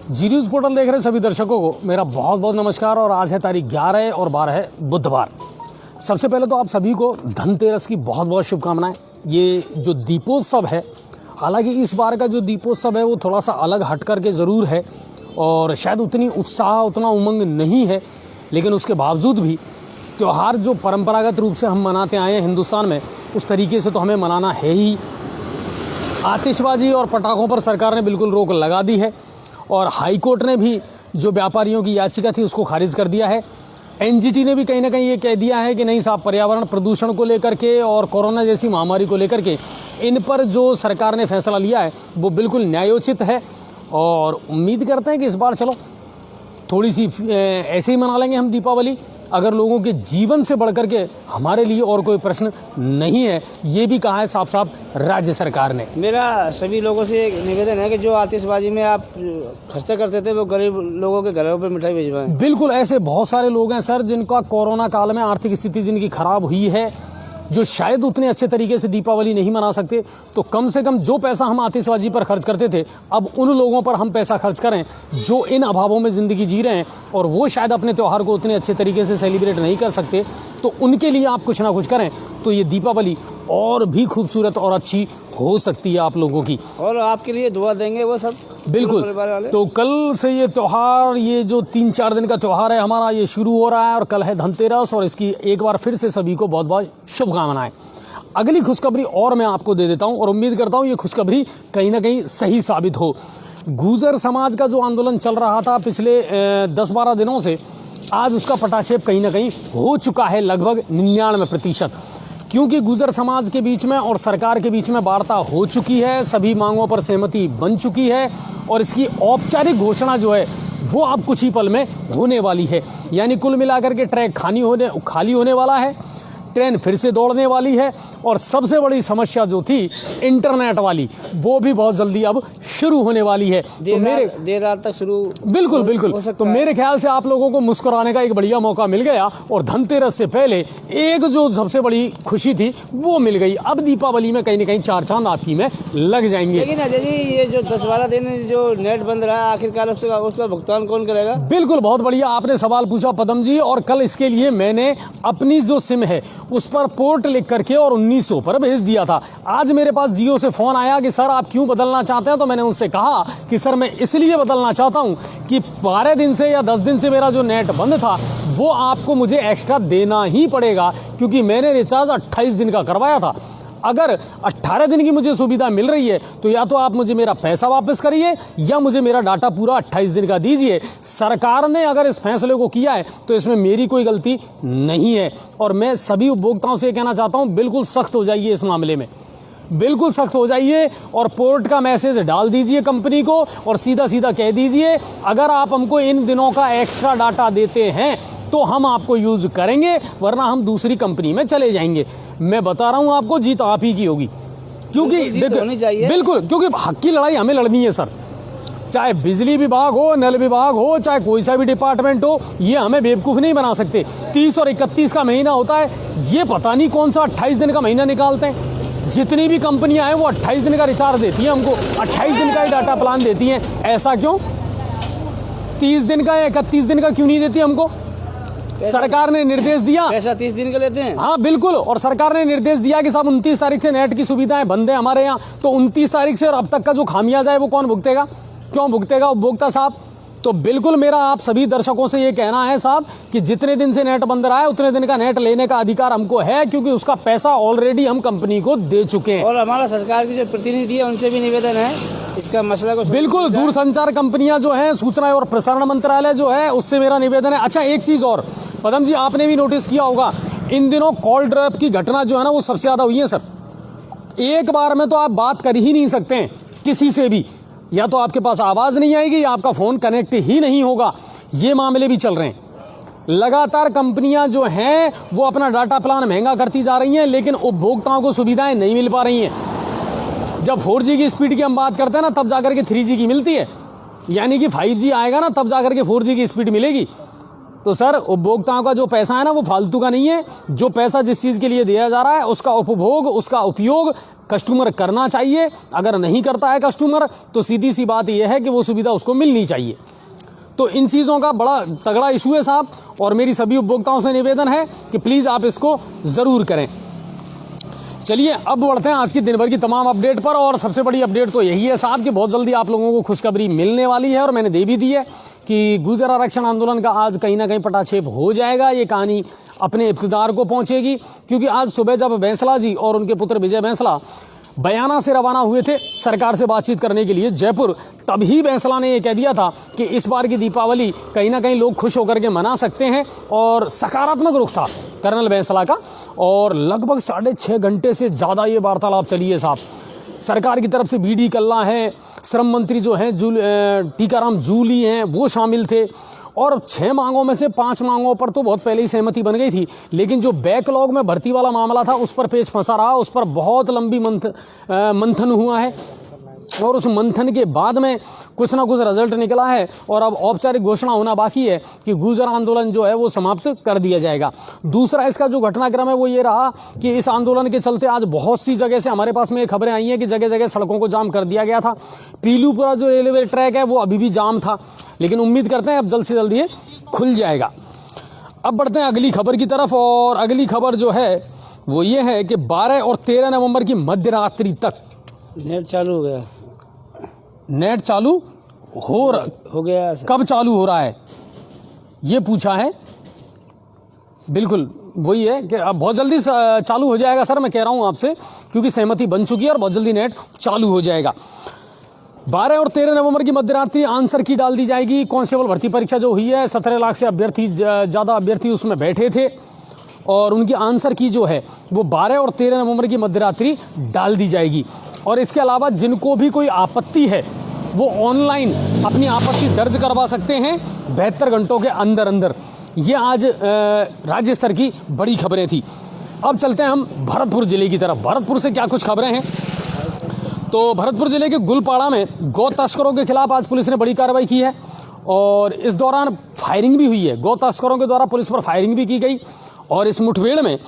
जी news portal देख रहे सभी दर्शकों को मेरा बहुत बहुत नमस्कार। और आज है तारीख 11 और 12 है बुधवार। सबसे पहले तो आप सभी को धनतेरस की बहुत बहुत शुभकामनाएं। ये जो दीपोत्सव है, हालांकि इस बार का जो दीपोत्सव है वो थोड़ा सा अलग हट करके ज़रूर है और शायद उतनी उत्साह उतना उमंग नहीं है, लेकिन उसके बावजूद भी त्यौहार जो परंपरागत रूप से हम मनाते आए हैं हिंदुस्तान में, उस तरीके से तो हमें मनाना है ही। आतिशबाजी और पटाखों पर सरकार ने बिल्कुल रोक लगा दी है और हाई कोर्ट ने भी जो व्यापारियों की याचिका थी उसको खारिज कर दिया है। एनजीटी ने भी कहीं ना कहीं ये कह दिया है कि नहीं साहब, पर्यावरण प्रदूषण को लेकर के और कोरोना जैसी महामारी को लेकर के इन पर जो सरकार ने फैसला लिया है वो बिल्कुल न्यायोचित है। और उम्मीद करते हैं कि इस बार चलो थोड़ी सी ऐसे ही मना लेंगे हम दीपावली, अगर लोगों के जीवन से बढ़कर के हमारे लिए और कोई प्रश्न नहीं है। ये भी कहा है साफ साफ राज्य सरकार ने। मेरा सभी लोगों से एक निवेदन है कि जो आतिशबाजी में आप खर्चा करते थे वो गरीब लोगों के घरों पर मिठाई भिजवाएं। बिल्कुल, ऐसे बहुत सारे लोग हैं सर जिनका कोरोना काल में आर्थिक स्थिति जिनकी खराब हुई है, जो शायद उतने अच्छे तरीके से दीपावली नहीं मना सकते। तो कम से कम जो पैसा हम आतिशबाजी पर खर्च करते थे, अब उन लोगों पर हम पैसा खर्च करें जो इन अभावों में ज़िंदगी जी रहे हैं और वो शायद अपने त्यौहार को उतने अच्छे तरीके से सेलिब्रेट नहीं कर सकते। तो उनके लिए आप कुछ ना कुछ करें तो ये दीपावली और भी खूबसूरत और अच्छी हो सकती है आप लोगों की। और आपके लिए दुआ देंगे वो सब बिल्कुल। परिवार वाले। तो कल से ये त्यौहार, ये जो 3-4 दिन का त्यौहार है हमारा, ये शुरू हो रहा है और कल है धनतेरस। और इसकी एक बार फिर से सभी को बहुत बहुत शुभकामनाएं। अगली खुशखबरी और मैं आपको दे देता हूं और उम्मीद करता हूं ये खुशखबरी कहीं ना कहीं सही साबित हो। गुर्जर समाज का जो आंदोलन चल रहा था पिछले 10-12 दिनों से, आज उसका पटाक्षेप कहीं ना कहीं हो चुका है लगभग 99%, क्योंकि गुर्जर समाज के बीच में और सरकार के बीच में वार्ता हो चुकी है, सभी मांगों पर सहमति बन चुकी है और इसकी औपचारिक घोषणा जो है वो अब कुछ ही पल में होने वाली है। यानी कुल मिलाकर के ट्रैक खाली होने वाला है, ट्रेन फिर से दौड़ने वाली है और सबसे बड़ी समस्या जो थी इंटरनेट वाली, वो भी बहुत जल्दी अब शुरू होने वाली है। तो देर रात तक शुरू बिल्कुल बिल्कुल। तो मेरे ख्याल से आप लोगों को मुस्कुराने का एक बढ़िया मौका मिल गया और धनतेरस से पहले एक जो सबसे बड़ी खुशी थी वो मिल गई। अब दीपावली में कहीं ना कहीं 4 चांद आपकी में लग जाएंगे। लेकिन अजय जी, ये जो 10-12 दिन जो नेट बंद रहा, आखिरकार उसका भुगतान कौन करेगा? बिल्कुल, बहुत बढ़िया आपने सवाल पूछा पदम जी। और कल इसके लिए मैंने अपनी जो सिम है उस पर पोर्ट लिख करके और 1900 पर भेज दिया था। आज मेरे पास जियो से फ़ोन आया कि सर आप क्यों बदलना चाहते हैं, तो मैंने उनसे कहा कि सर मैं इसलिए बदलना चाहता हूं कि 12 दिन से या 10 दिन से मेरा जो नेट बंद था वो आपको मुझे एक्स्ट्रा देना ही पड़ेगा, क्योंकि मैंने रिचार्ज 28 दिन का करवाया था। अगर 18 दिन की मुझे सुविधा मिल रही है तो या तो आप मुझे मेरा पैसा वापस करिए या मुझे मेरा डाटा पूरा 28 दिन का दीजिए। सरकार ने अगर इस फैसले को किया है तो इसमें मेरी कोई गलती नहीं है और मैं सभी उपभोक्ताओं से कहना चाहता हूं, बिल्कुल सख्त हो जाइए इस मामले में, बिल्कुल सख्त हो जाइए और पोर्ट का मैसेज डाल दीजिए कंपनी को और सीधा सीधा कह दीजिए अगर आप हमको इन दिनों का एक्स्ट्रा डाटा देते हैं तो हम आपको यूज़ करेंगे, वरना हम दूसरी कंपनी में चले जाएंगे। मैं बता रहा हूं आपको, जीत आप ही की होगी, क्योंकि बिल्कुल, क्योंकि हक की लड़ाई हमें लड़नी है सर। चाहे बिजली विभाग हो, नल विभाग हो, चाहे कोई सा भी डिपार्टमेंट हो, ये हमें बेवकूफ़ नहीं बना सकते। 30 और 31 का महीना होता है, ये पता नहीं कौन सा 28 दिन का महीना निकालते हैं। जितनी भी कंपनियां हैं वो 28 दिन का रिचार्ज देती हैं हमको, 28 दिन का ही डाटा प्लान देती हैं। ऐसा क्यों? 30 दिन का या 31 दिन का क्यों नहीं देती हमको? सरकार ने निर्देश दिया, पैसा 30 दिन का लेते हैं। हाँ बिल्कुल, और सरकार ने निर्देश दिया कि साहब 29 तारीख से नेट की सुविधाएं बंद है हमारे यहाँ, तो 29 तारीख से और अब तक का जो खामियाजा है वो कौन भुगतेगा? क्यों भुगतेगा? उपभोक्ता साहब। तो बिल्कुल मेरा आप सभी दर्शकों से ये कहना है साहब कि जितने दिन से नेट बंद रहा है उतने दिन का नेट लेने का अधिकार हमको है, क्योंकि उसका पैसा ऑलरेडी हम कंपनी को दे चुके हैं। और हमारा सरकार की जो प्रतिनिधि है उनसे भी निवेदन है इसका मसला को बिल्कुल, दूरसंचार कंपनियां जो हैं, सूचना और प्रसारण मंत्रालय जो है, उससे मेरा निवेदन है। अच्छा, एक चीज़ और पदम जी, आपने भी नोटिस किया होगा इन दिनों कॉल ड्रॉप की घटना जो है ना वो सबसे ज़्यादा हुई है सर। एक बार में तो आप बात कर ही नहीं सकते हैं किसी से भी, या तो आपके पास आवाज़ नहीं आएगी या आपका फ़ोन कनेक्ट ही नहीं होगा। ये मामले भी चल रहे हैं। लगातार कंपनियां जो हैं वो अपना डाटा प्लान महंगा करती जा रही हैं, लेकिन उपभोक्ताओं को सुविधाएं नहीं मिल पा रही हैं। जब 4G की स्पीड की हम बात करते हैं ना, तब जाकर के 3G की मिलती है, यानी कि 5G आएगा ना तब जाकर के 4G की स्पीड मिलेगी। तो सर उपभोक्ताओं का जो पैसा है ना वो फालतू का नहीं है। जो पैसा जिस चीज़ के लिए दिया जा रहा है उसका उपभोग, उसका उपयोग कस्टमर करना चाहिए। अगर नहीं करता है कस्टमर तो सीधी सी बात यह है कि वो सुविधा उसको मिलनी चाहिए। तो इन चीज़ों का बड़ा तगड़ा इशू है साहब, और मेरी सभी उपभोक्ताओं से निवेदन है कि प्लीज़ आप इसको ज़रूर करें। चलिए अब बढ़ते हैं आज की दिन भर की तमाम अपडेट पर, और सबसे बड़ी अपडेट तो यही है साहब कि बहुत जल्दी आप लोगों को खुशखबरी मिलने वाली है, और मैंने दे भी दी है कि गुर्जर आरक्षण आंदोलन का आज कहीं ना कहीं पटाक्षेप हो जाएगा। ये कहानी अपने इब्तिदार को पहुंचेगी, क्योंकि आज सुबह जब बैंसला जी और उनके पुत्र विजय बैंसला बयाना से रवाना हुए थे सरकार से बातचीत करने के लिए जयपुर, तभी बैंसला ने ये कह दिया था कि इस बार की दीपावली कहीं ना कहीं लोग खुश होकर के मना सकते हैं, और सकारात्मक रुख था कर्नल बैंसला का। और लगभग 6.5 घंटे से ज़्यादा ये वार्तालाप चली है साहब। सरकार की तरफ से बीडी कल्ला है, श्रम मंत्री जो हैं टीकाराम जूली हैं वो शामिल थे, और 6 मांगों में से 5 मांगों पर तो बहुत पहले ही सहमति बन गई थी, लेकिन जो बैकलॉग में भर्ती वाला मामला था उस पर पेच फंसा रहा, उस पर बहुत लंबी मंथन हुआ है, और उस मंथन के बाद में कुछ ना कुछ रिजल्ट निकला है, और अब औपचारिक घोषणा होना बाकी है कि गुर्जर आंदोलन जो है वो समाप्त कर दिया जाएगा। दूसरा इसका जो घटनाक्रम है वो ये रहा कि इस आंदोलन के चलते आज बहुत सी जगह से हमारे पास में ये खबरें आई हैं कि जगह जगह सड़कों को जाम कर दिया गया था। पीलूपुरा जो रेलवे ट्रैक है वो अभी भी जाम था, लेकिन उम्मीद करते हैं अब जल्द से जल्द ये खुल जाएगा। अब बढ़ते हैं अगली खबर की तरफ, और अगली खबर जो है वो ये है कि 12 और 13 नवंबर की मध्यरात्रि तक नेट चालू हो गया। नेट चालू हो गया। कब चालू हो रहा है ये पूछा है। बिल्कुल वही है कि अब बहुत जल्दी चालू हो जाएगा सर, मैं कह रहा हूँ आपसे, क्योंकि सहमति बन चुकी है और बहुत जल्दी नेट चालू हो जाएगा। 12 और 13 नवंबर की मध्यरात्रि आंसर की डाल दी जाएगी। कांस्टेबल भर्ती परीक्षा जो हुई है 17 लाख से ज़्यादा अभ्यर्थी उसमें बैठे थे, और उनकी आंसर की जो है वो 12 और 13 नवंबर की मध्यरात्रि डाल दी जाएगी। और इसके अलावा जिनको भी कोई आपत्ति है वो ऑनलाइन अपनी आपत्ति दर्ज करवा सकते हैं 72 घंटों के अंदर अंदर। ये आज राज्य स्तर की बड़ी खबरें थी। अब चलते हैं हम भरतपुर जिले की तरफ। भरतपुर से क्या कुछ खबरें हैं, तो भरतपुर जिले के गुलपाड़ा में गौ तस्करों के खिलाफ आज पुलिस ने बड़ी कार्रवाई की है, और इस दौरान फायरिंग भी हुई है। गौ तस्करों के द्वारा पुलिस पर फायरिंग भी की गई, और इस मुठभेड़ में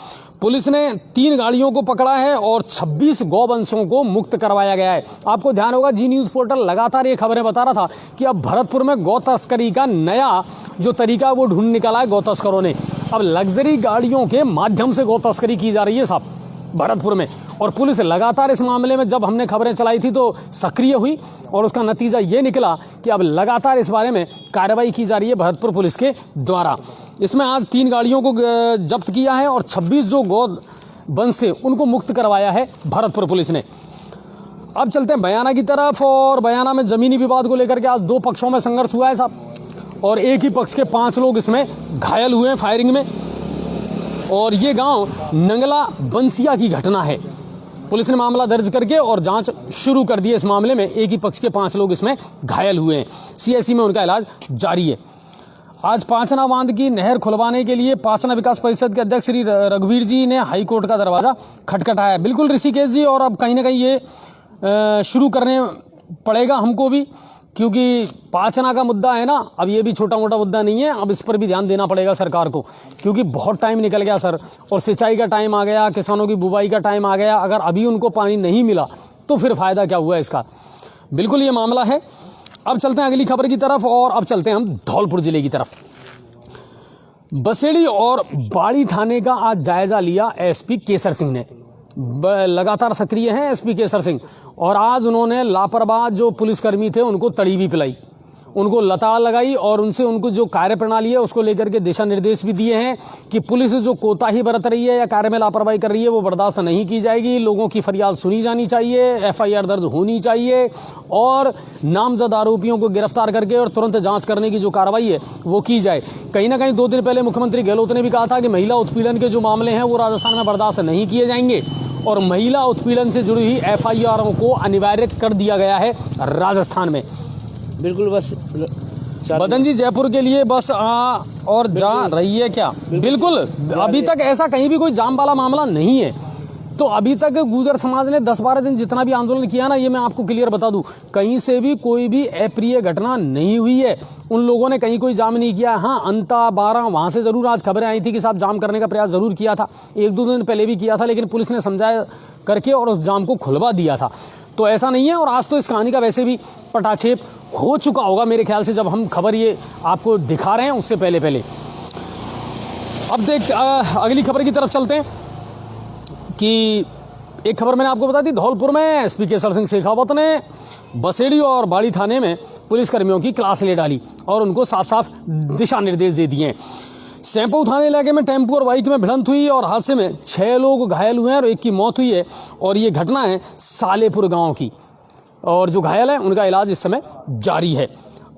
पुलिस ने 3 गाड़ियों को पकड़ा है और 26 गौवंशों को मुक्त करवाया गया है। आपको ध्यान होगा जी न्यूज़ पोर्टल लगातार ये खबरें बता रहा था कि अब भरतपुर में गौ तस्करी का नया जो तरीका वो ढूंढ निकाला है गौ तस्करों ने। अब लग्जरी गाड़ियों के माध्यम से गौ तस्करी की जा रही है साहब भरतपुर में, और पुलिस लगातार इस मामले में जब हमने खबरें चलाई थी तो सक्रिय हुई, और उसका नतीजा ये निकला कि अब लगातार इस बारे में कार्रवाई की जा रही है भरतपुर पुलिस के द्वारा। इसमें आज 3 गाड़ियों को जब्त किया है, और 26 जो गौ वंश थे उनको मुक्त करवाया है भरतपुर पुलिस ने। अब चलते हैं बयाना की तरफ, और बयाना में ज़मीनी विवाद को लेकर के आज 2 पक्षों में संघर्ष हुआ है साहब, और एक ही पक्ष के 5 लोग इसमें घायल हुए हैं फायरिंग में। और ये गांव नंगला बंसिया की घटना है। पुलिस ने मामला दर्ज करके और जांच शुरू कर दी है इस मामले में। एक ही पक्ष के 5 लोग इसमें घायल हुए हैं, सीएससी में उनका इलाज जारी है। आज पांचना बांध की नहर खुलवाने के लिए पांचना विकास परिषद के अध्यक्ष श्री रघुवीर जी ने हाईकोर्ट का दरवाजा खटखटाया। बिल्कुल ऋषिकेश जी, और अब कहीं ना कहीं ये शुरू करने पड़ेगा हमको भी, क्योंकि पाचना का मुद्दा है ना, अब ये भी छोटा मोटा मुद्दा नहीं है। अब इस पर भी ध्यान देना पड़ेगा सरकार को, क्योंकि बहुत टाइम निकल गया सर, और सिंचाई का टाइम आ गया, किसानों की बुवाई का टाइम आ गया। अगर अभी उनको पानी नहीं मिला तो फिर फ़ायदा क्या हुआ इसका। बिल्कुल ये मामला है। अब चलते हैं अगली खबर की तरफ, और अब चलते हैं हम धौलपुर जिले की तरफ। बसेड़ी और बाड़ी थाने का आज जायजा लिया एसपी केसर सिंह ने। लगातार सक्रिय हैं एसपी केसर सिंह, और आज उन्होंने लापरवाह जो पुलिसकर्मी थे उनको तड़ी भी पिलाई, उनको लताड़ लगाई, और उनसे उनको जो कार्यप्रणाली है उसको लेकर के दिशा निर्देश भी दिए हैं कि पुलिस जो कोताही बरत रही है या कार्य में लापरवाही कर रही है वो बर्दाश्त नहीं की जाएगी। लोगों की फरियाद सुनी जानी चाहिए, एफआईआर दर्ज होनी चाहिए, और नामजद आरोपियों को गिरफ्तार करके और तुरंत जांच करने की जो कार्रवाई है वो की जाए। कहीं ना कहीं 2 दिन पहले मुख्यमंत्री गहलोत ने भी कहा था कि महिला उत्पीड़न के जो मामले हैं वो राजस्थान में बर्दाश्त नहीं किए जाएंगे, और महिला उत्पीड़न से जुड़ी हुई एफआईआरों को अनिवार्य कर दिया गया है राजस्थान में। बिल्कुल बस मदन जी, जयपुर के लिए बस आ और जा रही है क्या? बिल्कुल, अभी तक ऐसा कहीं भी कोई जाम वाला मामला नहीं है। तो अभी तक गुर्जर समाज ने 10-12 दिन जितना भी आंदोलन किया ना, ये मैं आपको क्लियर बता दूं, कहीं से भी कोई भी अप्रिय घटना नहीं हुई है। उन लोगों ने कहीं कोई जाम नहीं किया। हाँ, अंता 12 वहाँ से ज़रूर आज खबरें आई थी कि साहब जाम करने का प्रयास ज़रूर किया था, 1-2 दिन पहले भी किया था, लेकिन पुलिस ने समझाया करके और उस जाम को खुलवा दिया था। तो ऐसा नहीं है। और आज तो इस कहानी का वैसे भी पटाक्षेप हो चुका होगा मेरे ख्याल से, जब हम खबर ये आपको दिखा रहे हैं उससे पहले। अब अगली खबर की तरफ चलते हैं कि एक खबर मैंने आपको बता दी, धौलपुर में एसपी केसर सिंह शेखावत ने बसेड़ी और बाड़ी थाने में पुलिसकर्मियों की क्लास ले डाली और उनको साफ दिशा निर्देश दे दिए हैं। सैंपऊ थाने इलाके में टेम्पो और बाइक में भिड़ंत हुई और हादसे में 6 लोग घायल हुए हैं और 1 की मौत हुई है। और ये घटना है सालेपुर गांव की, और जो घायल है उनका इलाज इस समय जारी है।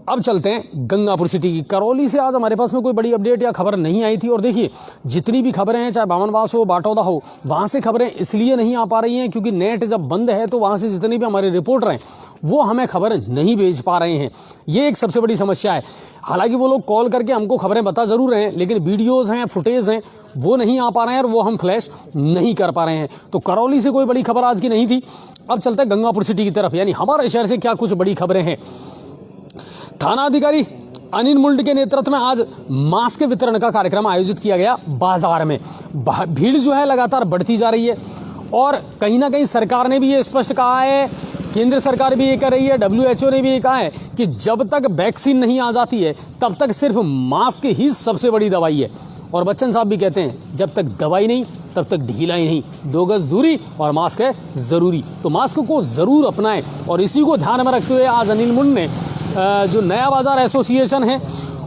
अब चलते हैं गंगापुर सिटी की। करौली से आज हमारे पास में कोई बड़ी अपडेट या खबर नहीं आई थी। और देखिए, जितनी भी खबरें हैं, चाहे बामनवास हो, बाटौदा हो, वहाँ से खबरें इसलिए नहीं आ पा रही हैं क्योंकि नेट जब बंद है तो वहाँ से जितने भी हमारे रिपोर्टर हैं वो हमें खबर नहीं भेज पा रहे हैं। ये एक सबसे बड़ी समस्या है। हालांकि वो लोग कॉल करके हमको खबरें बता ज़रूर रहे हैं, लेकिन वीडियोज़ हैं, फुटेज हैं, वो नहीं आ पा रहे हैं और वो हम फ्लैश नहीं कर पा रहे हैं। तो करौली से कोई बड़ी खबर आज की नहीं थी। अब चलते हैं गंगापुर सिटी की तरफ, यानी हमारे शहर से क्या कुछ बड़ी खबरें हैं। थाना अधिकारी अनिल मुंड के नेतृत्व में आज मास्क वितरण का कार्यक्रम आयोजित किया गया। बाजार में भीड़ जो है लगातार बढ़ती जा रही है और कहीं ना कहीं सरकार ने भी ये स्पष्ट कहा है, केंद्र सरकार भी ये कह रही है, WHO ने भी ये कहा है कि जब तक वैक्सीन नहीं आ जाती है तब तक सिर्फ मास्क ही सबसे बड़ी दवाई है। और बच्चन साहब भी कहते हैं जब तक दवाई नहीं तब तक ढिलाई नहीं, 2 गज दूरी और मास्क है ज़रूरी। तो मास्क को ज़रूर अपनाएं। और इसी को ध्यान में रखते हुए आज अनिल मुंड ने जो नया बाज़ार एसोसिएशन है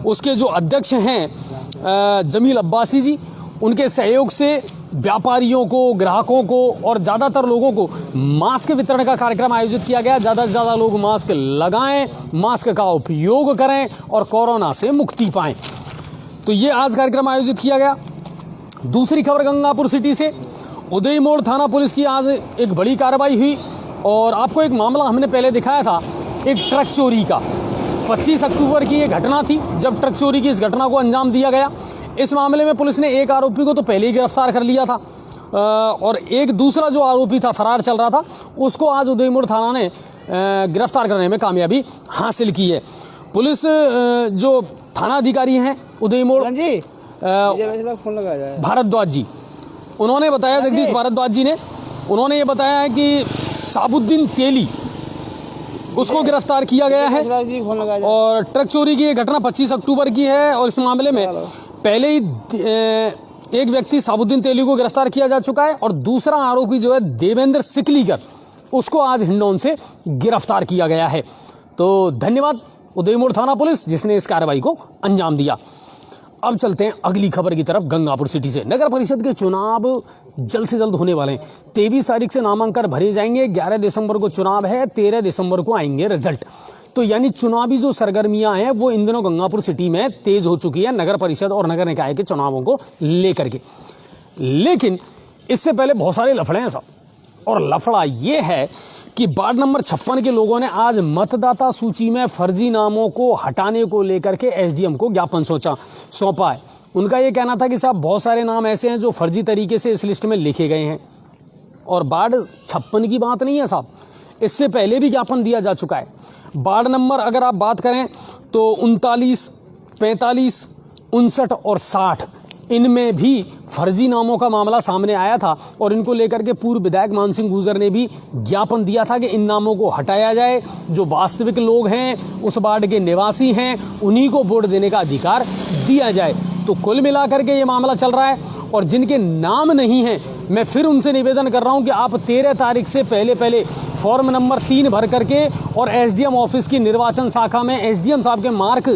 उसके जो अध्यक्ष हैं जमील अब्बासी जी, उनके सहयोग से व्यापारियों को, ग्राहकों को और ज़्यादातर लोगों को मास्क वितरण का कार्यक्रम आयोजित किया गया। ज़्यादा से ज़्यादा लोग मास्क लगाएं, मास्क का उपयोग करें और कोरोना से मुक्ति पाएं। तो ये आज कार्यक्रम आयोजित किया गया। दूसरी खबर गंगापुर सिटी से, उदय मोड़ थाना पुलिस की आज एक बड़ी कार्रवाई हुई। और आपको एक मामला हमने पहले दिखाया था, एक ट्रक चोरी का। 25 अक्टूबर की ये घटना थी जब ट्रक चोरी की इस घटना को अंजाम दिया गया। इस मामले में पुलिस ने एक आरोपी को तो पहले ही गिरफ्तार कर लिया था और एक दूसरा जो आरोपी था, फरार चल रहा था, उसको आज उदय मोड़ थाना ने गिरफ्तार करने में कामयाबी हासिल की है। पुलिस जो थाना अधिकारी हैं उदय मोड़ भारद्वाज जी, उन्होंने बताया, जगदीश भारद्वाज जी ने, उन्होंने ये बताया है कि साबुद्दीन तेली उसको गिरफ्तार किया गया है। और ट्रक चोरी की ये घटना 25 अक्टूबर की है और इस मामले में पहले ही एक व्यक्ति साबुद्दीन तेली को गिरफ्तार किया जा चुका है और दूसरा आरोपी जो है देवेंद्र सिकलीकर, उसको आज हिंडौन से गिरफ्तार किया गया है। तो धन्यवाद उदय मोड़ थाना पुलिस जिसने इस कार्रवाई को अंजाम दिया। अब चलते हैं अगली खबर की तरफ गंगापुर सिटी से। नगर परिषद के चुनाव जल्द से जल्द होने वाले हैं। 23 तारीख से नामांकन भरे जाएंगे, 11 दिसंबर को चुनाव है, 13 दिसंबर को आएंगे रिजल्ट। तो यानी चुनावी जो सरगर्मियां हैं वो इन दिनों गंगापुर सिटी में तेज हो चुकी है नगर परिषद और नगर निकाय के चुनावों को लेकर के। लेकिन इससे पहले बहुत सारे लफड़े हैं साहब, और लफड़ा ये है कि वार्ड नंबर 56 के लोगों ने आज मतदाता सूची में फर्जी नामों को हटाने को लेकर के एसडीएम को ज्ञापन सौंपा है। उनका ये कहना था कि साहब बहुत सारे नाम ऐसे हैं जो फर्जी तरीके से इस लिस्ट में लिखे गए हैं। और वार्ड 56 की बात नहीं है साहब, इससे पहले भी ज्ञापन दिया जा चुका है। वार्ड नंबर अगर आप बात करें तो 39, 45, 59 और 60, इनमें भी फर्जी नामों का मामला सामने आया था और इनको लेकर के पूर्व विधायक मान सिंह गुर्जर ने भी ज्ञापन दिया था कि इन नामों को हटाया जाए। जो वास्तविक लोग हैं, उस वार्ड के निवासी हैं, उन्हीं को वोट देने का अधिकार दिया जाए। तो कुल मिलाकर के ये मामला चल रहा है। और जिनके नाम नहीं हैं, मैं फिर उनसे निवेदन कर रहा हूं कि आप 13 तारीख से पहले फॉर्म नंबर 3 भर करके और एसडीएम ऑफिस की निर्वाचन शाखा में एसडीएम साहब के मार्क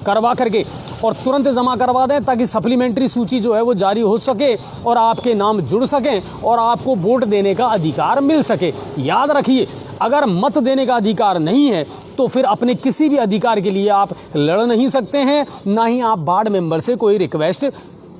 करवा करके और तुरंत जमा करवा दें, ताकि सप्लीमेंट्री सूची जो है वो जारी हो सके और आपके नाम जुड़ सकें और आपको वोट देने का अधिकार मिल सके। याद रखिए, अगर मत देने का अधिकार नहीं है तो फिर अपने किसी भी अधिकार के लिए आप लड़ नहीं सकते हैं, ना ही आप वार्ड मेंबर से कोई रिक्वेस्ट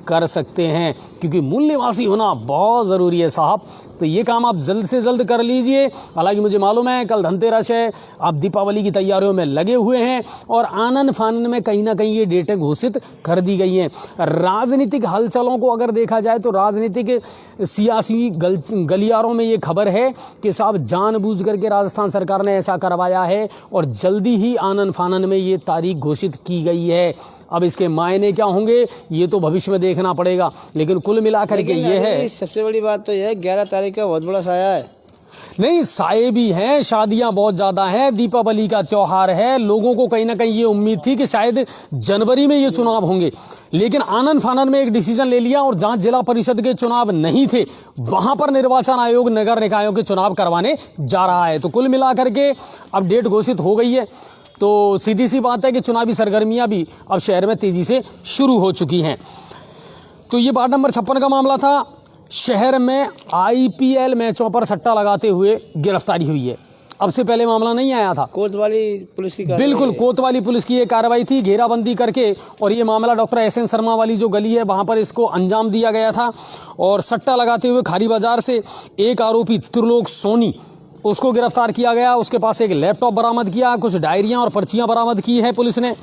कर सकते हैं, क्योंकि मूल निवासी होना बहुत ज़रूरी है साहब। तो ये काम आप जल्द से जल्द कर लीजिए। हालांकि मुझे मालूम है कल धनतेरस है, आप दीपावली की तैयारियों में लगे हुए हैं और आनन फानन में कहीं ना कहीं ये डेटें घोषित कर दी गई हैं। राजनीतिक हलचलों को अगर देखा जाए तो राजनीतिक सियासी गलियारों में ये खबर है कि साहब जानबूझ करके राजस्थान सरकार ने ऐसा करवाया है और जल्दी ही आनन फानन में ये तारीख घोषित की गई है। अब इसके मायने क्या होंगे ये तो भविष्य में देखना पड़ेगा, लेकिन कुल मिलाकर के ये है। सबसे बड़ी बात तो यह है 11 तारीख का बहुत बड़ा साया है। नहीं, साए भी हैं, शादियां बहुत ज्यादा हैं, दीपावली का त्योहार है। लोगों को कहीं ना कहीं ये उम्मीद थी कि शायद जनवरी में ये चुनाव होंगे, लेकिन आनन फानन में एक डिसीजन ले लिया और जहां जिला परिषद के चुनाव नहीं थे वहां पर निर्वाचन आयोग नगर निकायों के चुनाव करवाने जा रहा है। तो कुल मिलाकर के अब डेट घोषित हो गई है, तो सीधी सी बात है कि चुनावी सरगर्मियां भी अब शहर में तेजी से शुरू हो चुकी हैं। तो ये वार्ड नंबर 56 का मामला था। शहर में IPL मैचों पर सट्टा लगाते हुए गिरफ्तारी हुई है। अब से पहले मामला नहीं आया था। कोतवाली पुलिस की बिल्कुल, कोतवाली पुलिस की ये कार्रवाई थी, घेराबंदी करके, और ये मामला डॉक्टर SN शर्मा वाली जो गली है वहां पर इसको अंजाम दिया गया था। और सट्टा लगाते हुए खारी बाजार से एक आरोपी त्रिलोक सोनी, उसको गिरफ्तार किया गया। उसके पास एक लैपटॉप बरामद किया, कुछ डायरियां और पर्चियां बरामद की है पुलिस ने।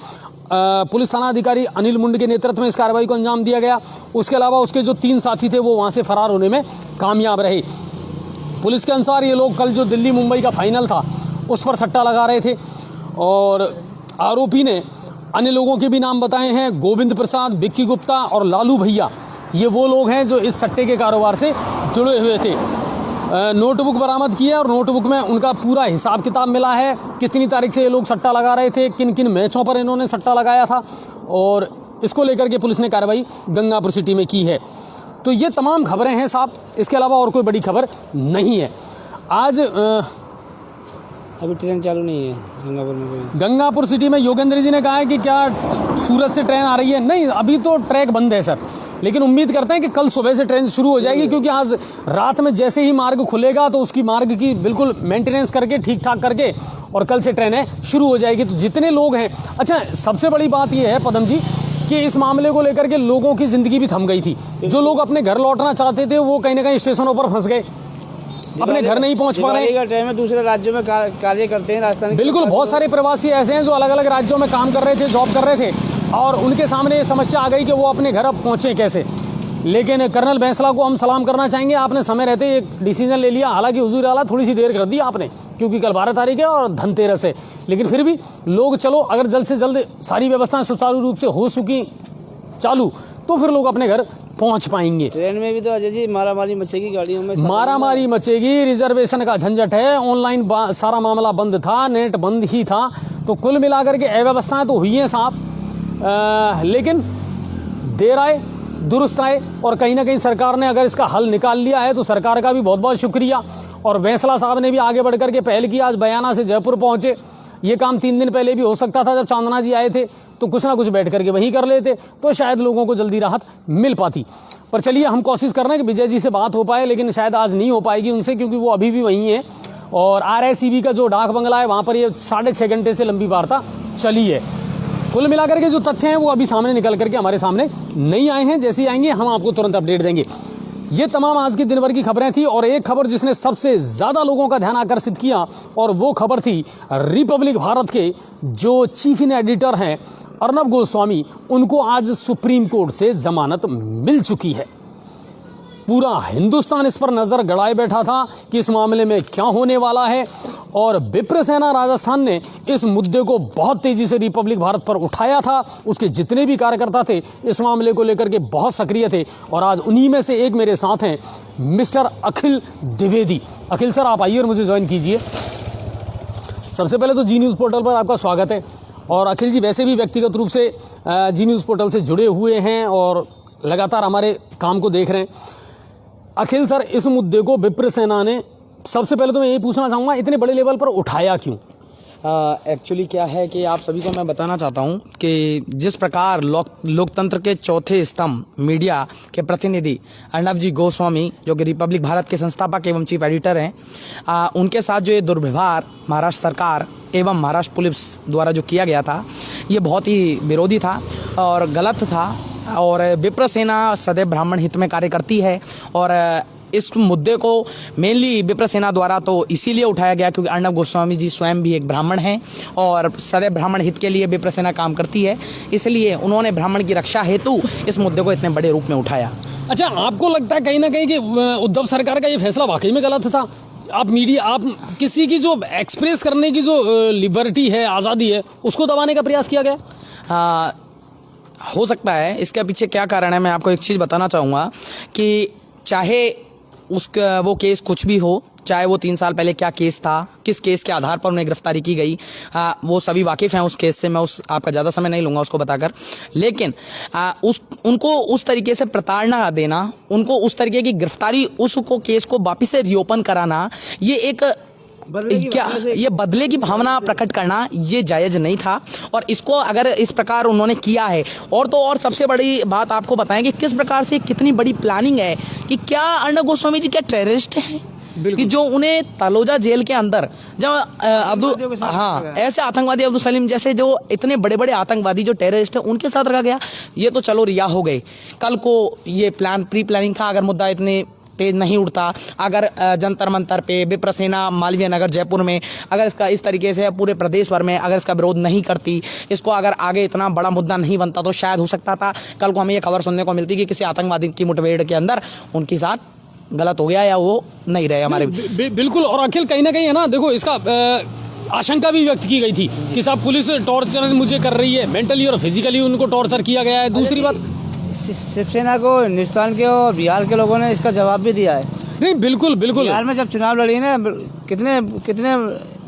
पुलिस थाना अधिकारी अनिल मुंड के नेतृत्व में इस कार्रवाई को अंजाम दिया गया। उसके अलावा उसके जो 3 साथी थे वो वहां से फरार होने में कामयाब रहे। पुलिस के अनुसार ये लोग कल जो दिल्ली मुंबई का फाइनल था उस पर सट्टा लगा रहे थे और आरोपी ने अन्य लोगों के भी नाम बताए हैं, गोविंद प्रसाद, विक्की गुप्ता और लालू भैया। ये वो लोग हैं जो इस सट्टे के कारोबार से जुड़े हुए थे। नोटबुक बरामद की है और नोटबुक में उनका पूरा हिसाब किताब मिला है, कितनी तारीख से ये लोग सट्टा लगा रहे थे, किन किन मैचों पर इन्होंने सट्टा लगाया था, और इसको लेकर के पुलिस ने कार्रवाई गंगापुर सिटी में की है। तो ये तमाम खबरें हैं साहब, इसके अलावा और कोई बड़ी खबर नहीं है। आज अभी ट्रेन चालू नहीं है गंगापुर में कोई। गंगापुर सिटी में योगेंद्र जी ने कहा है कि क्या सूरत से ट्रेन आ रही है? नहीं, अभी तो ट्रैक बंद है सर, लेकिन उम्मीद करते हैं कि कल सुबह से ट्रेन शुरू हो जाएगी, क्योंकि आज रात में जैसे ही मार्ग खुलेगा तो उसकी मार्ग की बिल्कुल मेंटेनेंस करके ठीक ठाक करके और कल से ट्रेनें शुरू हो जाएगी। तो जितने लोग हैं, अच्छा सबसे बड़ी बात यह है पदम जी कि इस मामले को लेकर के लोगों की जिंदगी भी थम गई थी। जो लोग अपने घर लौटना चाहते थे वो कहीं ना कहीं स्टेशनों पर फंस गए, अपने घर नहीं पहुंच पा रहे। टाइम में दूसरे राज्यों में कार्य करते हैं राजस्थान। बिल्कुल, बहुत सारे प्रवासी ऐसे हैं जो अलग अलग राज्यों में काम कर रहे थे, जॉब कर रहे थे, और उनके सामने ये समस्या आ गई कि वो अपने घर अब पहुंचे कैसे। लेकिन कर्नल बैंसला को हम सलाम करना चाहेंगे, आपने समय रहते एक डिसीजन ले लिया। हालांकि हुजूर आला थोड़ी सी देर कर दी आपने, क्योंकि कल 12 तारीख है और धनतेरस है, लेकिन फिर भी लोग चलो अगर जल्द से जल्द सारी व्यवस्थाएं सुचारू रूप से हो चुकी चालू तो फिर लोग अपने घर पहुंच पाएंगे। ट्रेन में भी तो अजय जी मारामारी मचेगी, गाड़ियों में मारामारी मचेगी, रिजर्वेशन का झंझट है, ऑनलाइन सारा मामला बंद था, नेट बंद ही था। तो कुल मिलाकर के अव्यवस्थाएं तो हुई हैं साहब, लेकिन देर आए दुरुस्त आए, और कहीं ना कहीं सरकार ने अगर इसका हल निकाल लिया है तो सरकार का भी बहुत बहुत शुक्रिया। और बैंसला साहब ने भी आगे बढ़ करके पहल की, आज बयाना से जयपुर पहुंचे। ये काम 3 दिन पहले भी हो सकता था, जब चांदना जी आए थे तो कुछ ना कुछ बैठ करके वहीं कर लेते तो शायद लोगों को जल्दी राहत मिल पाती। पर चलिए, हम कोशिश कर रहे हैं कि विजय जी से बात हो पाए, लेकिन शायद आज नहीं हो पाएगी उनसे, क्योंकि वो अभी भी वहीं है। और RICB का जो डाक बंगला है वहाँ पर ये 6.5 घंटे से लंबी वार्ता चली है। कुल मिलाकर के जो तथ्य हैं वो अभी सामने निकल करके हमारे सामने नहीं आए हैं, जैसे ही आएंगे हम आपको तुरंत अपडेट देंगे। ये तमाम आज की दिन भर की खबरें थी, और एक खबर जिसने सबसे ज़्यादा लोगों का ध्यान आकर्षित किया और वो खबर थी रिपब्लिक भारत के जो चीफ इन एडिटर हैं अर्नब गोस्वामी, उनको आज सुप्रीम कोर्ट से जमानत मिल चुकी है। पूरा हिंदुस्तान इस पर नजर गड़ाए बैठा था कि इस मामले में क्या होने वाला है, और विप्र सेना राजस्थान ने इस मुद्दे को बहुत तेजी से रिपब्लिक भारत पर उठाया था। उसके जितने भी कार्यकर्ता थे इस मामले को लेकर के बहुत सक्रिय थे, और आज उन्हीं में से एक मेरे साथ हैं मिस्टर अखिल द्विवेदी। अखिल सर, आप आइए और मुझे ज्वाइन कीजिए। सबसे पहले तो जी न्यूज़ पोर्टल पर आपका स्वागत है। और अखिल जी वैसे भी व्यक्तिगत रूप से जी न्यूज़ पोर्टल से जुड़े हुए हैं और लगातार हमारे काम को देख रहे हैं। अखिल सर, इस मुद्दे को विप्र सेना ने, सबसे पहले तो मैं यही पूछना चाहूँगा, इतने बड़े लेवल पर उठाया क्यों? एक्चुअली क्या है कि आप सभी को मैं बताना चाहता हूं कि जिस प्रकार लोकतंत्र के चौथे स्तंभ मीडिया के प्रतिनिधि अर्नब जी गोस्वामी, जो कि रिपब्लिक भारत के संस्थापक एवं चीफ एडिटर हैं, उनके साथ जो ये दुर्व्यवहार महाराष्ट्र सरकार एवं महाराष्ट्र पुलिस द्वारा जो किया गया था, ये बहुत ही विरोधी था और गलत था। और विप्र सेना सदैव ब्राह्मण हित में कार्य करती है, और इस मुद्दे को मेनली विप्र सेना द्वारा तो इसीलिए उठाया गया क्योंकि अर्णब गोस्वामी जी स्वयं भी एक ब्राह्मण हैं और सदैव ब्राह्मण हित के लिए विप्र सेना काम करती है, इसलिए उन्होंने ब्राह्मण की रक्षा हेतु इस मुद्दे को इतने बड़े रूप में उठाया। अच्छा, आपको लगता है कहीं ना कहीं कि उद्धव सरकार का ये फैसला वाकई में गलत था? आप किसी की जो एक्सप्रेस करने की जो लिबर्टी है, आज़ादी है, उसको दबाने का प्रयास किया गया? हो सकता है। इसके पीछे क्या कारण है, मैं आपको एक चीज़ बताना चाहूँगा कि चाहे उसका वो केस कुछ भी हो, चाहे वो 3 साल पहले क्या केस था, किस केस के आधार पर उन्हें गिरफ्तारी की गई, वो सभी वाकिफ़ हैं उस केस से, मैं आपका ज़्यादा समय नहीं लूँगा उसको बताकर। लेकिन उनको उस तरीके से प्रताड़ना देना, उनको उस तरीके की गिरफ्तारी, उसको केस को वापस से रीओपन कराना, ये एक ये बदले की भावना प्रकट करना ये जायज़ नहीं था। और इसको अगर इस प्रकार उन्होंने किया है, और तो और सबसे बड़ी बात आपको बताएं कि किस प्रकार से कितनी बड़ी प्लानिंग है कि क्या अर्णब गोस्वामी जी क्या टेररिस्ट हैं कि जो उन्हें तलोजा जेल के अंदर जब ऐसे आतंकवादी अब्दुल सलीम जैसे जो इतने बड़े बड़े आतंकवादी जो टेररिस्ट हैं उनके साथ रखा गया। ये तो चलो रिहा हो गए, कल को ये प्री प्लानिंग था, अगर मुद्दा इतने तेज नहीं उठता, अगर जंतर मंतर पे विप्र सेना मालवीय नगर जयपुर में अगर इसका इस तरीके से पूरे प्रदेश भर में अगर इसका विरोध नहीं करती, इसको अगर आगे इतना बड़ा मुद्दा नहीं बनता, तो शायद हो सकता था कल को हमें ये खबर सुनने को मिलती कि किसी आतंकवादी की मुठभेड़ के अंदर उनके साथ गलत हो गया या वो नहीं रहे हमारे। बिल्कुल। और अखिल कहीं ना कहीं है ना, देखो इसका आशंका भी व्यक्त की गई थी कि साहब पुलिस टॉर्चर मुझे कर रही है, मेंटली और फिजिकली उनको टॉर्चर किया गया है। दूसरी बात, शिवसेना को, हिंदुस्तान के और बिहार के लोगों ने इसका जवाब भी दिया है। नहीं, बिल्कुल बिल्कुल। बिहार में जब चुनाव लड़ी ना, कितने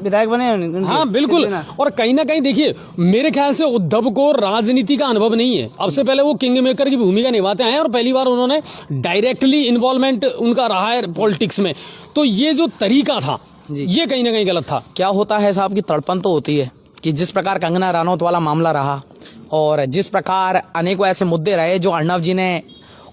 विधायक बने हैं। हाँ बिल्कुल। और कहीं ना कहीं देखिए, मेरे ख्याल से उद्धव को राजनीति का अनुभव नहीं है। अब से पहले वो किंग मेकर की भूमिका निभाते हैं और पहली बार उन्होंने डायरेक्टली इन्वॉल्वमेंट उनका रहा है पॉलिटिक्स में। तो ये जो तरीका था ये कहीं ना कहीं गलत था। क्या होता है साहब की तड़पन तो होती है कि जिस प्रकार कंगना रनौत वाला मामला रहा और जिस प्रकार अनेकों ऐसे मुद्दे रहे जो अर्णब जी ने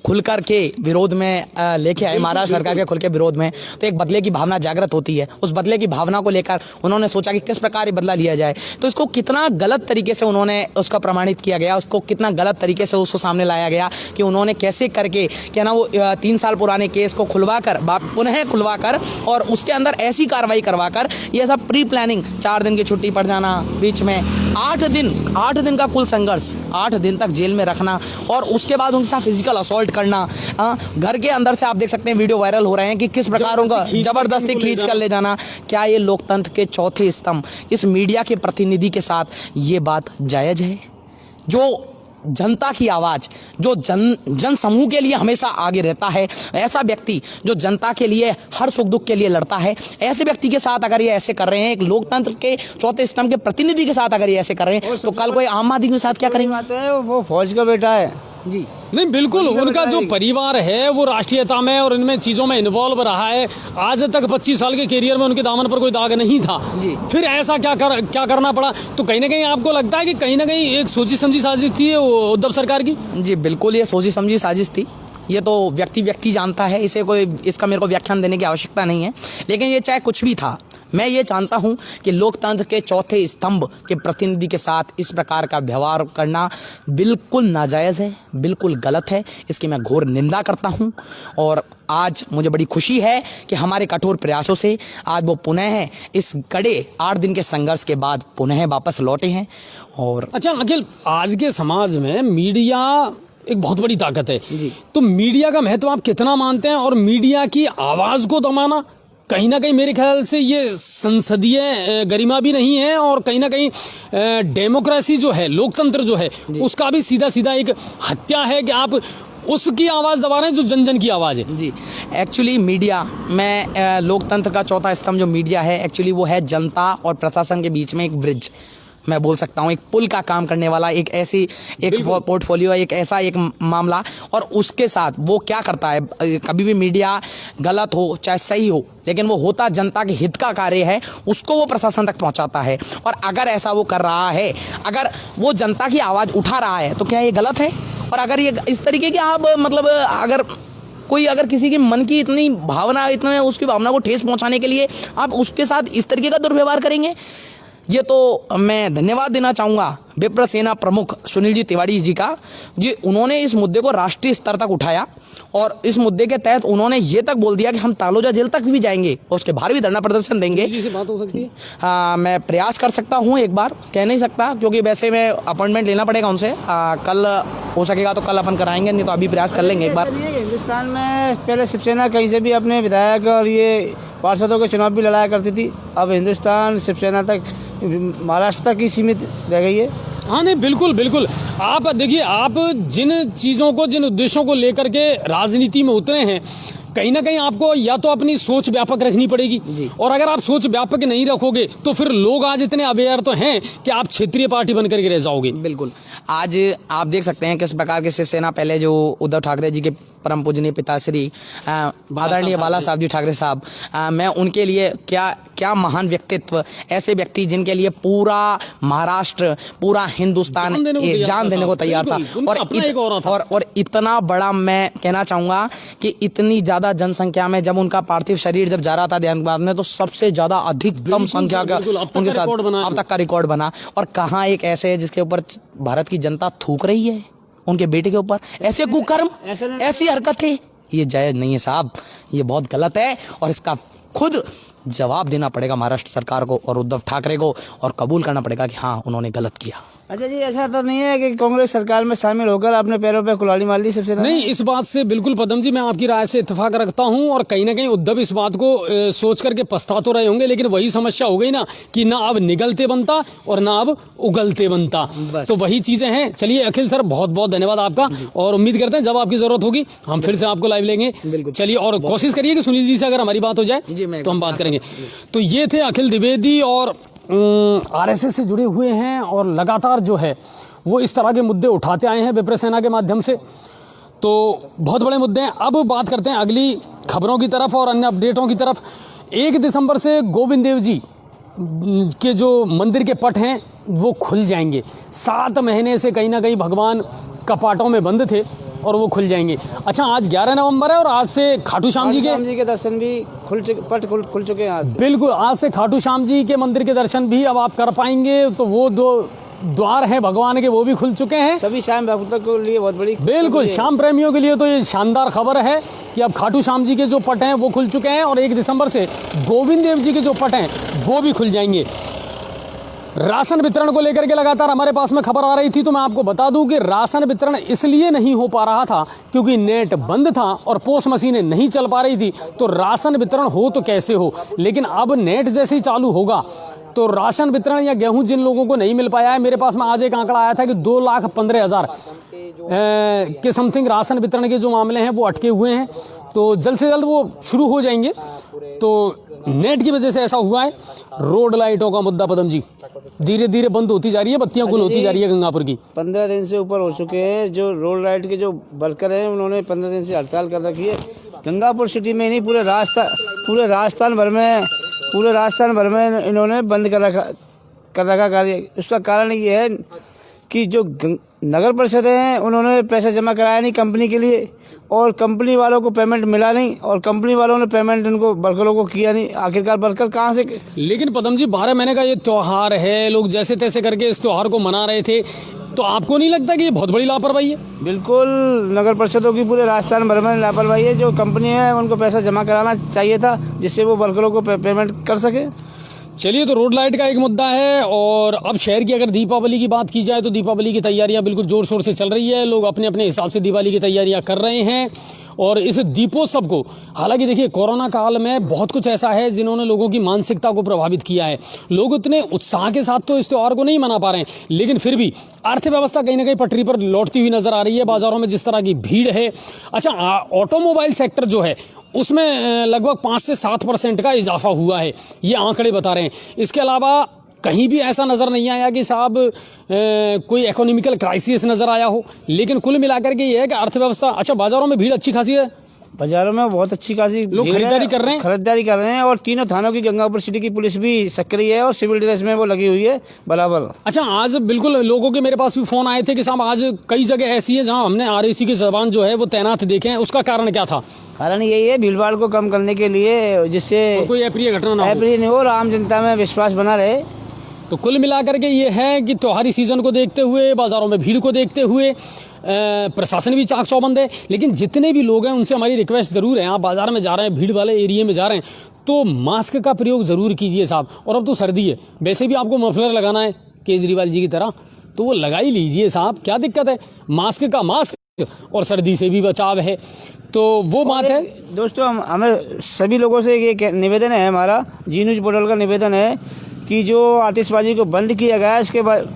खुलकर के विरोध में लेके आए, महाराष्ट्र सरकार के खुल के विरोध में, तो एक बदले की भावना जागृत होती है। उस बदले की भावना को लेकर उन्होंने सोचा कि किस प्रकार ये बदला लिया जाए। तो इसको कितना गलत तरीके से उन्होंने उसका प्रमाणित किया गया, उसको कितना गलत तरीके से उसको सामने लाया गया कि उन्होंने कैसे करके क्या ना वो 3 साल पुराने केस को पुनः खुलवा कर और उसके अंदर ऐसी कार्रवाई करवा कर ये सब प्री प्लानिंग, 4 दिन की छुट्टी पड़ जाना, बीच में 8 दिन का कुल संघर्ष, 8 दिन तक जेल में रखना और उसके बाद उनके साथ फिजिकल असॉल्ट करना। घर के अंदर से आप देख सकते हैं, वीडियो वायरल हो रहे हैं कि किस प्रकार उनका जबरदस्ती खींच कर ले जाना। क्या ये लोकतंत्र के चौथे स्तंभ इस मीडिया के प्रतिनिधि के साथ ये बात जायज है? जो जनता की आवाज़, जो जन समूह के लिए हमेशा आगे रहता है, ऐसा व्यक्ति जो जनता के लिए हर सुख दुख के लिए लड़ता है, ऐसे व्यक्ति के साथ अगर ये ऐसे कर रहे हैं, एक लोकतंत्र के चौथे स्तंभ के प्रतिनिधि के साथ अगर ये ऐसे कर रहे हैं, तो कल कोई आम आदमी के साथ क्या करेंगे? वो फौज का बेटा है जी। नहीं बिल्कुल, उनका जो परिवार है वो राष्ट्रीयता में और इनमें चीज़ों में इन्वॉल्व रहा है। आज तक 25 साल के करियर में उनके दामन पर कोई दाग नहीं था जी। फिर ऐसा क्या करना पड़ा? तो कहीं ना कहीं आपको लगता है कि कहीं ना कहीं एक सोची समझी साजिश थी उद्धव सरकार की? जी बिल्कुल, ये सोची समझी साजिश थी। ये तो व्यक्ति जानता है, इसका मेरे को व्याख्यान देने की आवश्यकता नहीं है। लेकिन ये चाहे कुछ भी था, मैं ये जानता हूं कि लोकतंत्र के चौथे स्तंभ के प्रतिनिधि के साथ इस प्रकार का व्यवहार करना बिल्कुल नाजायज़ है, बिल्कुल गलत है। इसकी मैं घोर निंदा करता हूं। और आज मुझे बड़ी खुशी है कि हमारे कठोर प्रयासों से आज वो पुनः इस कड़े 8 दिन के संघर्ष के बाद पुनः वापस लौटे हैं। और अच्छा अखिल, आज के समाज में मीडिया एक बहुत बड़ी ताकत है जी। तो मीडिया का महत्व आप कितना मानते हैं? और मीडिया की आवाज़ को दबाना कहीं ना कहीं मेरे ख्याल से ये संसदीय गरिमा भी नहीं है और कहीं ना कहीं डेमोक्रेसी जो है, लोकतंत्र जो है, उसका भी सीधा सीधा एक हत्या है कि आप उसकी आवाज़ दबा रहे हैं जो जन जन की आवाज़ है। जी एक्चुअली मीडिया में लोकतंत्र का चौथा स्तंभ जो मीडिया है, एक्चुअली वो है जनता और प्रशासन के बीच में एक ब्रिज, मैं बोल सकता हूँ, एक पुल का काम करने वाला एक पोर्टफोलियो, एक ऐसा एक मामला। और उसके साथ वो क्या करता है, कभी भी मीडिया गलत हो चाहे सही हो, लेकिन वो होता जनता के हित का कार्य है, उसको वो प्रशासन तक पहुंचाता है। और अगर ऐसा वो कर रहा है, अगर वो जनता की आवाज़ उठा रहा है, तो क्या ये गलत है? और अगर ये इस तरीके की आप अगर किसी के मन की इतनी भावना, उसकी भावना को ठेस पहुंचाने के लिए आप उसके साथ इस तरीके का दुर्व्यवहार करेंगे, ये तो मैं धन्यवाद देना चाहूँगा विप्र सेना प्रमुख सुनील जी तिवारी जी का। जी उन्होंने इस मुद्दे को राष्ट्रीय स्तर तक उठाया और इस मुद्दे के तहत उन्होंने ये तक बोल दिया कि हम तालोजा जेल तक भी जाएंगे और उसके बाहर भी धरना प्रदर्शन देंगे। जी से बात हो सकती है? मैं प्रयास कर सकता हूँ, एक बार कह नहीं सकता क्योंकि वैसे में अपॉइंटमेंट लेना पड़ेगा उनसे। कल हो सकेगा तो कल अपन कराएंगे, नहीं तो अभी प्रयास कर लेंगे एक बार। हिंदुस्तान में पहले शिवसेना कहीं से भी अपने विधायक और ये पार्षदों के चुनाव भी लड़ाया करती थी। अब हिंदुस्तान शिवसेना तक, महाराष्ट्र तक ही सीमित रह गई है। हाँ नहीं, बिल्कुल बिल्कुल। आप देखिए, आप जिन चीज़ों को, जिन उद्देश्यों को लेकर के राजनीति में उतरे हैं, कहीं ना कहीं आपको या तो अपनी सोच व्यापक रखनी पड़ेगी, और अगर आप सोच व्यापक नहीं रखोगे तो फिर लोग आज इतने अवेयर तो हैं कि आप क्षेत्रीय पार्टी बन करके रह जाओगे। बिल्कुल। आज आप देख सकते हैं किस प्रकार के शिवसेना, पहले जो उद्धव ठाकरे जी के परम पूजनीय पिताश्री आदरणीय बाला साहब जी ठाकरे साहब, मैं उनके लिए क्या महान व्यक्तित्व, ऐसे व्यक्ति जिनके लिए पूरा महाराष्ट्र, पूरा हिंदुस्तान जान देने को तैयार था। और इतना बड़ा, मैं कहना चाहूँगा कि इतनी ज़्यादा जनसंख्या में जब उनका पार्थिव शरीर जब जा रहा था देहांत में, तो सबसे ज़्यादा अधिकतम संख्या का उनके साथ अब तक का रिकॉर्ड बना। और कहाँ एक ऐसे है जिसके ऊपर भारत की जनता थूक रही है, उनके बेटे के ऊपर ऐसे कुकर्म, ऐसी हरकतें, ये जायज नहीं है साहब, ये बहुत गलत है। और इसका खुद जवाब देना पड़ेगा महाराष्ट्र सरकार को और उद्धव ठाकरे को, और कबूल करना पड़ेगा कि हाँ उन्होंने गलत किया। अच्छा जी, ऐसा तो नहीं है कि कांग्रेस सरकार में शामिल होकर अपने पैरों पे कुल्हाड़ी मार ली शिवसेना? नहीं, इस बात से बिल्कुल पदम जी मैं आपकी राय से इत्तेफाक रखता हूं, और कहीं ना कहीं उद्धव इस बात को सोच करके पछता तो रहे होंगे, लेकिन वही समस्या हो गई ना कि ना अब निगलते बनता और ना अब उगलते बनता, तो वही चीजें हैं। चलिए अखिल सर, बहुत बहुत धन्यवाद आपका, और उम्मीद करते हैं जब आपकी जरूरत होगी हम फिर से आपको लाइव लेंगे। चलिए, और कोशिश करिए कि सुनील जी से अगर हमारी बात हो जाए तो हम बात करेंगे। तो ये थे अखिल द्विवेदी, और आरएसएस से जुड़े हुए हैं और लगातार जो है वो इस तरह के मुद्दे उठाते आए हैं विप्र सेना के माध्यम से, तो बहुत बड़े मुद्दे हैं। अब बात करते हैं अगली खबरों की तरफ और अन्य अपडेटों की तरफ। 1 दिसंबर से गोविंद देव जी के जो मंदिर के पट हैं वो खुल जाएंगे। 7 महीने से कहीं ना कहीं भगवान कपाटों में बंद थे और वो खुल जाएंगे। अच्छा, आज 11 नवंबर है और आज से खाटू श्याम जी के दर्शन भी खुल चुके हैं आज से। बिल्कुल, आज से खाटू श्याम जी के मंदिर के दर्शन भी अब आप कर पाएंगे। तो वो 2 द्वार हैं भगवान के, वो भी खुल चुके हैं सभी श्याम भक्तों के लिए। बहुत बड़ी, बिल्कुल श्याम प्रेमियों के लिए तो ये शानदार खबर है कि अब खाटू श्याम जी के जो पट हैं वो खुल चुके हैं, और 1 दिसंबर से गोविंद देव जी के जो पट हैं वो भी खुल जाएंगे। राशन वितरण को लेकर के लगातार हमारे पास में खबर आ रही थी, तो मैं आपको बता दूं कि राशन वितरण इसलिए नहीं हो पा रहा था क्योंकि नेट बंद था और पोस्ट मशीनें नहीं चल पा रही थी। तो राशन वितरण हो तो कैसे हो, लेकिन अब नेट जैसे ही चालू होगा तो राशन वितरण या गेहूं जिन लोगों को नहीं मिल पाया है, मेरे पास में आज एक आंकड़ा आया था कि 2,15,000 के समथिंग राशन वितरण के जो मामले हैं वो अटके हुए हैं, तो जल्द से जल्द वो शुरू हो जाएंगे। तो नेट की वजह से ऐसा हुआ है। रोड लाइटों का मुद्दा पदम जी धीरे धीरे बंद होती जा रही है, बत्तियां गुल होती जा रही है गंगापुर की। 15 दिन से ऊपर हो चुके हैं। जो रोड लाइट के जो वर्कर हैं उन्होंने 15 दिन से हड़ताल कर रखी है। गंगापुर सिटी में नहीं, पूरे राजस्थान भर में इन्होंने बंद कर रखा कार्य। उसका कारण ये है कि जो नगर परिषद हैं उन्होंने पैसा जमा कराया नहीं कंपनी के लिए, और कंपनी वालों को पेमेंट मिला नहीं, और कंपनी वालों ने पेमेंट उनको वर्करों को किया नहीं। आखिरकार वर्कर कहाँ से? लेकिन पदम जी 12 महीने का ये त्यौहार है, लोग जैसे तैसे करके इस त्यौहार को मना रहे थे, तो आपको नहीं लगता कि ये बहुत बड़ी लापरवाही है? बिल्कुल, नगर परिषदों की पूरे राजस्थान भर में लापरवाही है। जो कंपनी है उनको पैसा जमा कराना चाहिए था जिससे वो वर्करों को पेमेंट कर सके। चलिए, तो रोड लाइट का एक मुद्दा है। और अब शहर की अगर दीपावली की बात की जाए तो दीपावली की तैयारियां बिल्कुल जोर शोर से चल रही है। लोग अपने अपने हिसाब से दिवाली की तैयारियां कर रहे हैं, और इस दीपोत्सव को, हालांकि देखिए कोरोना काल में बहुत कुछ ऐसा है जिन्होंने लोगों की मानसिकता को प्रभावित किया है। लोग उतने उत्साह के साथ तो इस त्यौहार को नहीं मना पा रहे हैं, लेकिन फिर भी अर्थव्यवस्था कहीं ना कहीं पटरी पर लौटती हुई नजर आ रही है। बाजारों में जिस तरह की भीड़ है, अच्छा ऑटोमोबाइल सेक्टर जो है उसमें लगभग 5 से 7% का इजाफा हुआ है, ये आंकड़े बता रहे हैं। इसके अलावा कहीं भी ऐसा नज़र नहीं आया कि साहब कोई इकोनॉमिकल क्राइसिस नज़र आया हो, लेकिन कुल मिलाकर के ये है कि अर्थव्यवस्था, अच्छा बाजारों में भीड़ अच्छी खासी है, बाजारों में बहुत अच्छी खासी लोग खरीदारी कर रहे हैं, और तीनों थानों की गंगापुर सिटी की पुलिस भी सक्रिय है और सिविल ड्रेस में वो लगी हुई है बराबर। अच्छा, आज बिल्कुल लोगों के मेरे पास भी फोन आए थे कि साहब आज कई जगह ऐसी है जहां हमने RAC के जवान जो है वो तैनात देखे हैं, उसका कारण क्या था? कारण यही है भीड़ भाड़ को कम करने के लिए, जिससे कोई अप्रिय घटना ना हो और आम जनता में विश्वास बना रहे। तो कुल मिलाकर के ये है कि त्योहारी सीजन को देखते हुए, बाजारों में भीड़ को देखते हुए प्रशासन भी चाक चौबंद है, लेकिन जितने भी लोग हैं उनसे हमारी रिक्वेस्ट ज़रूर है, आप बाज़ार में जा रहे हैं, भीड़ वाले एरिया में जा रहे हैं, तो मास्क का प्रयोग ज़रूर कीजिए साहब। और अब तो सर्दी है, वैसे भी आपको मफलर लगाना है केजरीवाल जी की तरह, तो वो लगा ही लीजिए साहब, क्या दिक्कत है। मास्क का मास्क और सर्दी से भी बचाव है, तो वो बात है। दोस्तों हमें सभी लोगों से ये निवेदन है, हमारा जी न्यूज़ पोर्टल का निवेदन है कि जो आतिशबाजी को बंद किया गया है, इसके बाद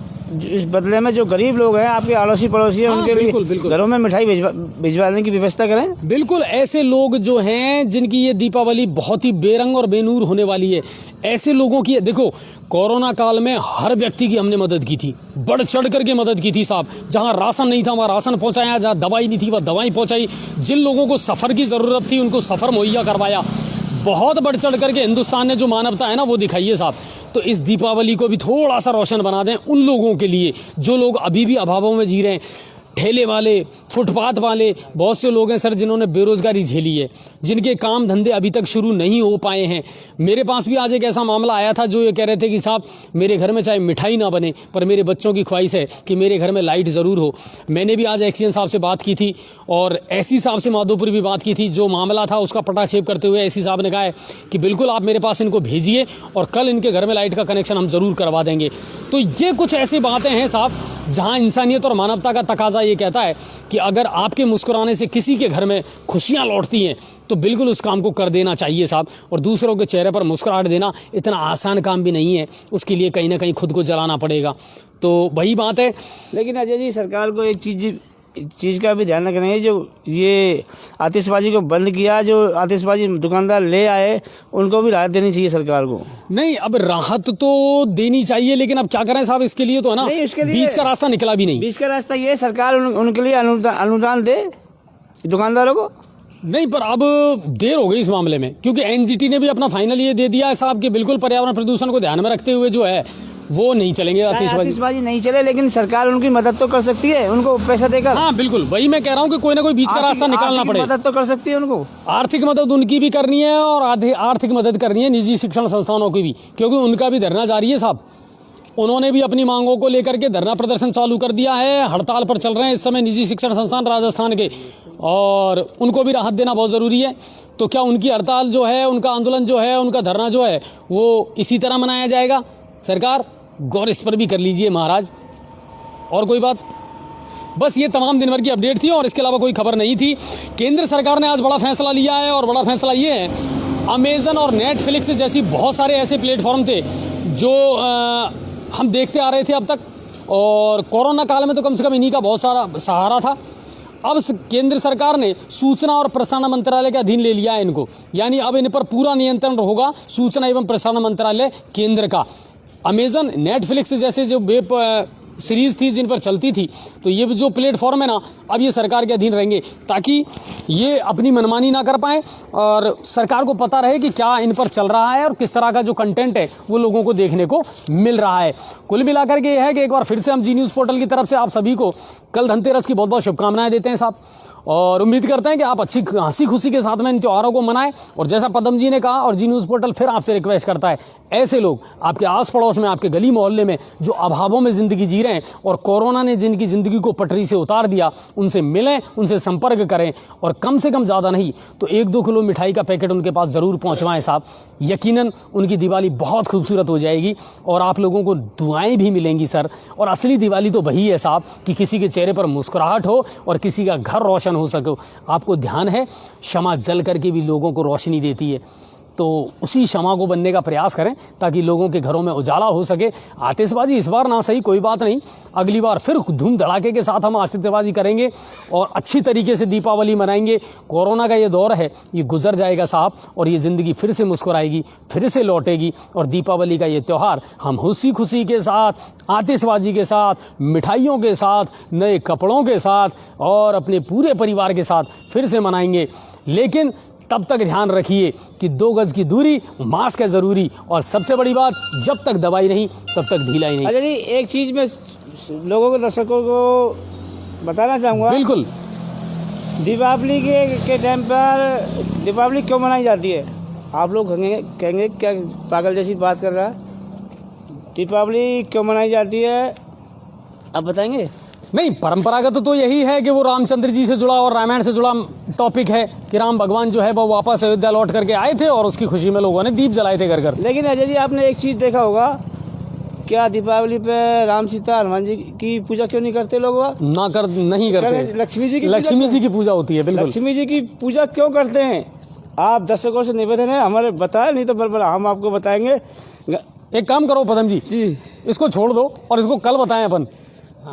इस बदले में जो गरीब लोग हैं, आपके अड़ोसी पड़ोसी हैं, उनके लिए घरों में मिठाई भिजवाने की व्यवस्था करें। बिल्कुल, ऐसे लोग जो हैं जिनकी ये दीपावली बहुत ही बेरंग और बेनूर होने वाली है, ऐसे लोगों की देखो, कोरोना काल में हर व्यक्ति की हमने मदद की थी, बढ़ चढ़ करके मदद की थी साहब। जहां राशन नहीं था वहां राशन पहुंचाया, जहां दवाई नहीं थी वहां दवाई पहुंचाई, जिन लोगों को सफ़र की ज़रूरत थी उनको सफ़र मुहैया करवाया। बहुत बढ़ चढ़ करके हिंदुस्तान ने जो मानवता है ना वो दिखाइए साहब। तो इस दीपावली को भी थोड़ा सा रोशन बना दें उन लोगों के लिए जो लोग अभी भी अभावों में जी रहे हैं। ठेले वाले, फुटपाथ वाले, बहुत से लोग हैं सर जिन्होंने बेरोज़गारी झेली है, जिनके काम धंधे अभी तक शुरू नहीं हो पाए हैं। मेरे पास भी आज एक ऐसा मामला आया था जो ये कह रहे थे कि साहब मेरे घर में चाहे मिठाई ना बने पर मेरे बच्चों की ख्वाहिश है कि मेरे घर में लाइट ज़रूर हो। मैंने भी आज एक्सीएन साहब से बात की थी और एसी साहब से माधोपुर भी बात की थी। जो मामला था उसका पटाक्षेप करते हुए एसी साहब ने कहा है कि बिल्कुल आप मेरे पास इनको भेजिए और कल इनके घर में लाइट का कनेक्शन हम ज़रूर करवा देंगे। तो ये कुछ ऐसी बातें हैं साहब जहाँ इंसानियत और मानवता का तकाजा ये कहता है कि अगर आपके मुस्कुराने से किसी के घर में खुशियाँ लौटती हैं तो बिल्कुल उस काम को कर देना चाहिए साहब। और दूसरों के चेहरे पर मुस्कुराहट देना इतना आसान काम भी नहीं है, उसके लिए कहीं ना कहीं खुद को जलाना पड़ेगा। तो वही बात है। लेकिन अजय जी, सरकार को एक चीज़ का भी ध्यान रखना है, जो ये आतिशबाजी को बंद किया, जो आतिशबाजी दुकानदार ले आए उनको भी राहत देनी चाहिए सरकार को। नहीं, अब राहत तो देनी चाहिए, लेकिन अब क्या करें साहब, इसके लिए तो है ना बीच का रास्ता निकला भी नहीं। बीच का रास्ता ये सरकार उनके लिए अनुदान दे दुकानदारों को। नहीं, पर अब देर हो गई इस मामले में, क्योंकि एनजीटी ने भी अपना फाइनल ये दे दिया है साहब कि बिल्कुल पर्यावरण प्रदूषण को ध्यान में रखते हुए जो है वो नहीं चलेंगे आतिशबाजी नहीं चले, लेकिन सरकार उनकी मदद तो कर सकती है, उनको पैसा देकर। हाँ बिल्कुल, वही मैं कह रहा हूँ कि कोई ना कोई बीच का रास्ता निकालना पड़ेगा। मदद तो कर सकती है उनको, आर्थिक मदद उनकी भी करनी है और आर्थिक मदद करनी है निजी शिक्षण संस्थानों की भी, क्योंकि उनका भी धरना जारी है साहब। उन्होंने भी अपनी मांगों को लेकर के धरना प्रदर्शन चालू कर दिया है, हड़ताल पर चल रहे हैं इस समय निजी शिक्षण संस्थान राजस्थान के, और उनको भी राहत देना बहुत ज़रूरी है। तो क्या उनकी हड़ताल जो है, उनका आंदोलन जो है, उनका धरना जो है वो इसी तरह मनाया जाएगा? सरकार गौर इस पर भी कर लीजिए महाराज। और कोई बात, बस ये तमाम दिन भर की अपडेट थी और इसके अलावा कोई खबर नहीं थी। केंद्र सरकार ने आज बड़ा फैसला लिया है और बड़ा फैसला ये है, अमेज़न और नेटफ्लिक्स जैसी बहुत सारे ऐसे प्लेटफॉर्म थे जो हम देखते आ रहे थे अब तक, और कोरोना काल में तो कम से कम इन्हीं का बहुत सारा सहारा था। अब केंद्र सरकार ने सूचना और प्रसारण मंत्रालय के अधीन ले लिया है इनको, यानी अब इन पर पूरा नियंत्रण होगा सूचना एवं प्रसारण मंत्रालय केंद्र का। अमेज़न, नेटफ्लिक्स जैसे जो वेब सीरीज़ थी जिन पर चलती थी, तो ये जो प्लेटफॉर्म है ना, अब ये सरकार के अधीन रहेंगे ताकि ये अपनी मनमानी ना कर पाएँ और सरकार को पता रहे कि क्या इन पर चल रहा है और किस तरह का जो कंटेंट है वो लोगों को देखने को मिल रहा है। कुल मिलाकर के ये है कि एक बार फिर से हम जी न्यूज़ पोर्टल की तरफ से आप सभी को कल धनतेरस की बहुत बहुत शुभकामनाएं देते हैं साहब, और उम्मीद करते हैं कि आप अच्छी हंसी खुशी के साथ में इन त्योहारों को मनाएं। और जैसा पदम जी ने कहा, और जी न्यूज़ पोर्टल फिर आपसे रिक्वेस्ट करता है, ऐसे लोग आपके आस पड़ोस में, आपके गली मोहल्ले में जो अभावों में ज़िंदगी जी रहे हैं और कोरोना ने जिनकी ज़िंदगी को पटरी से उतार दिया, उनसे मिलें, उनसे संपर्क करें और कम से कम ज़्यादा नहीं तो 1-2 किलो मिठाई का पैकेट उनके पास ज़रूर पहुँचवाएँ साहब। यकीनन उनकी दिवाली बहुत खूबसूरत हो जाएगी और आप लोगों को दुआएं भी मिलेंगी सर। और असली दिवाली तो वही है साहब कि किसी के चेहरे पर मुस्कुराहट हो और किसी का घर रोशन हो सके। आपको ध्यान है, क्षमा जल करके भी लोगों को रोशनी देती है, तो उसी क्षमा को बनने का प्रयास करें ताकि लोगों के घरों में उजाला हो सके। आतिशबाजी इस बार ना सही, कोई बात नहीं, अगली बार फिर धूम धड़ाके के साथ हम आतिशबाजी करेंगे और अच्छी तरीके से दीपावली मनाएंगे। कोरोना का ये दौर है, ये गुजर जाएगा साहब और ये ज़िंदगी फिर से मुस्कुराएगी, फिर से लौटेगी। और दीपावली का ये त्यौहार हम हंसी खुशी के साथ, आतिशबाजी के साथ, मिठाइयों के साथ, नए कपड़ों के साथ और अपने पूरे परिवार के साथ फिर से मनाएंगे। लेकिन तब तक ध्यान रखिए कि 2 गज की दूरी, मास्क है ज़रूरी, और सबसे बड़ी बात, जब तक दवाई नहीं तब तक ढीलाई नहीं। अच्छा जी, एक चीज़ मैं लोगों को, दर्शकों को बताना चाहूँगा। बिल्कुल। दीपावली के टाइम पर दीपावली क्यों मनाई जाती है? आप लोग कहेंगे क्या पागल जैसी बात कर रहा है? दीपावली क्यों मनाई जाती है आप बताएंगे? नहीं, परंपरागत तो यही है कि वो रामचंद्र जी से जुड़ा और रामायण से जुड़ा टॉपिक है कि राम भगवान जो है वो वापस अयोध्या लौट करके आए थे और उसकी खुशी में लोगों ने दीप जलाए थे घर घर। लेकिन अजय जी आपने एक चीज़ देखा होगा, क्या दीपावली पे राम सीता हनुमान जी की पूजा क्यों नहीं करते लोग? नहीं करते। लक्ष्मी जी की लक्ष्मी जी की पूजा होती है, बिल्कुल। लक्ष्मी जी की पूजा क्यों करते हैं? आप दर्शकों से निवेदन है हमारे बताए, नहीं तो बराबर हम आपको बताएंगे। एक काम करो पदम जी, इसको छोड़ दो और इसको कल बताएं अपन।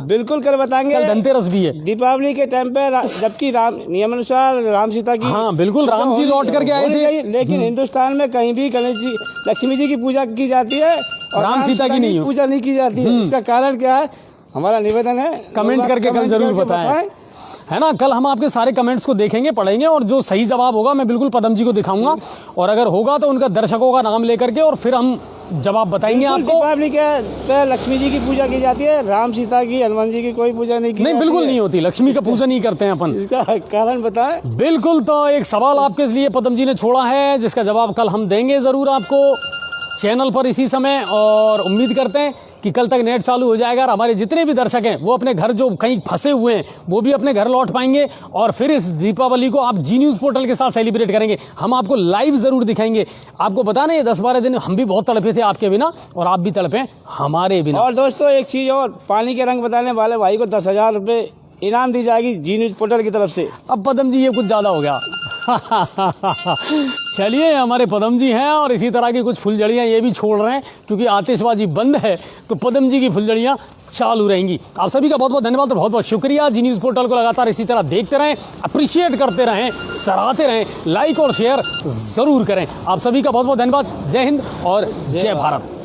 बिल्कुल कर बताएंगे, कल धनतेरस भी है। दीपावली के टाइम पे जबकि राम नियमानुसार राम सीता की, हाँ बिल्कुल, राम जी लौट करके आए थे। लेकिन हिंदुस्तान में कहीं भी गणेश जी लक्ष्मी जी की पूजा की जाती है और राम सीता की नहीं पूजा नहीं की जाती है। इसका कारण क्या है? हमारा निवेदन है, कमेंट करके कल जरूर बताएं, है ना। कल हम आपके सारे कमेंट्स को देखेंगे, पढ़ेंगे और जो सही जवाब होगा मैं बिल्कुल पदम जी को दिखाऊंगा और अगर होगा तो उनका दर्शकों का नाम लेकर के और फिर हम जवाब बताएंगे आपको। दीपावली के लक्ष्मी जी की पूजा की जाती है, राम सीता की हनुमान जी की कोई पूजा नहीं की नहीं, बिल्कुल नहीं होती। लक्ष्मी का पूजा नहीं करते हैं अपन। इसका कारण बताएं। बिल्कुल, तो एक सवाल आपके लिए पदम जी ने छोड़ा है जिसका जवाब कल हम देंगे जरूर आपको चैनल पर इसी समय, और उम्मीद करते हैं कि कल तक नेट चालू हो जाएगा और हमारे जितने भी दर्शक हैं वो अपने घर जो कहीं फंसे हुए हैं वो भी अपने घर लौट पाएंगे और फिर इस दीपावली को आप जी न्यूज़ पोर्टल के साथ सेलिब्रेट करेंगे। हम आपको लाइव जरूर दिखाएंगे। आपको पता नहीं, 10-12 दिन हम भी बहुत तड़पे थे आपके बिना और आप भी तड़पे हमारे बिना। और दोस्तों एक चीज़ और, पानी के रंग बताने वाले भाई को 10,000 रुपये इनाम दी जाएगी जी न्यूज़ पोर्टल की तरफ से। अब पदम जी ये कुछ ज़्यादा हो गया। चलिए, हमारे पदम जी हैं और इसी तरह की कुछ फुलझड़ियाँ ये भी छोड़ रहे हैं क्योंकि आतिशबाजी बंद है तो पदम जी की फुलझड़ियाँ चालू रहेंगी। आप सभी का बहुत बहुत धन्यवाद और बहुत बहुत शुक्रिया। जी न्यूज़ पोर्टल को लगातार इसी तरह देखते रहें, अप्रिशिएट करते रहें, सराहते रहें, लाइक और शेयर ज़रूर करें। आप सभी का बहुत बहुत धन्यवाद। जय हिंद और जय भारत।